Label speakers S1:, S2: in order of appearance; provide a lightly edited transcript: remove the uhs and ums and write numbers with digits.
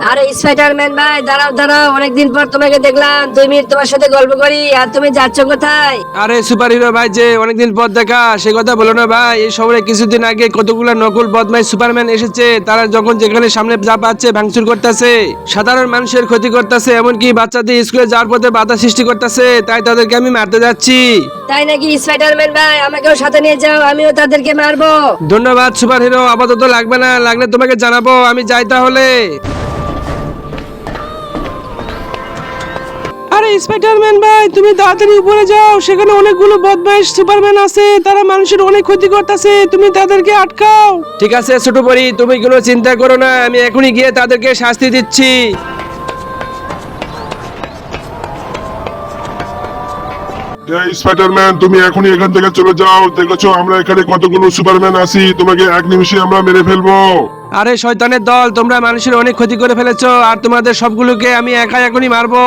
S1: আরে স্পাইডারম্যান ভাই, দাঁড়াও দাঁড়াও, অনেকদিন পর তোমাকে দেখলাম। 2 মিনিট তোমার সাথে গল্প করি। আর তুমি যাচ্ছ কোথায়?
S2: আরে সুপার হিরো ভাই, যে অনেকদিন পর দেখা, সে কথা বলো না ভাই। এই শহরে কিছুদিন আগে কতগুলো নকল বদমাইশ সুপারম্যান এসেছে। তারা যখন যেখানে সামনে যা পাচ্ছে ভাঙচুর করতেছে, সাধারণ মানুষের ক্ষতি করতেছে, এমনকি বাচ্চাদের স্কুলে যাওয়ার পথে বাধা সৃষ্টি করতেছে। তাই তাদেরকে আমি মারতে যাচ্ছি।
S1: তাই নাকি স্পাইডারম্যান ভাই? আমাকেও সাথে নিয়ে যাও, আমিও তাদেরকে মারবো।
S2: ধন্যবাদ সুপার হিরো, আপাতত লাগবে না, লাগলে তোমাকে জানাবো। আমি যাই তাহলে। আরে স্পাইডারম্যান ভাই, তুমি তাড়াতাড়ি উপরে যাও। সেখানে অনেকগুলো বদমাইশ সুপারম্যান আছে, তারা মানুষের অনেক ক্ষতি করতেছে। তুমি তাদেরকে আটকাও। ঠিক আছে ছোট পরি, তুমি কোনো চিন্তা করো না, আমি এখনই গিয়ে তাদেরকে শাস্তি দিচ্ছি।
S3: স্পাইডারম্যান, তুমি এখনই এখান থেকে চলে যাও। দেখেছো আমরা এখানে কতগুলো সুপারম্যান আছি, তোমাকে এক নিমিষে আমরা মেরে ফেলবো।
S2: আরে শয়তানের দল, তোমরা মানুষের অনেক ক্ষতি করে ফেলেছো, আর তোমাদের সবগুলোকে আমি একা এখনই মারবো।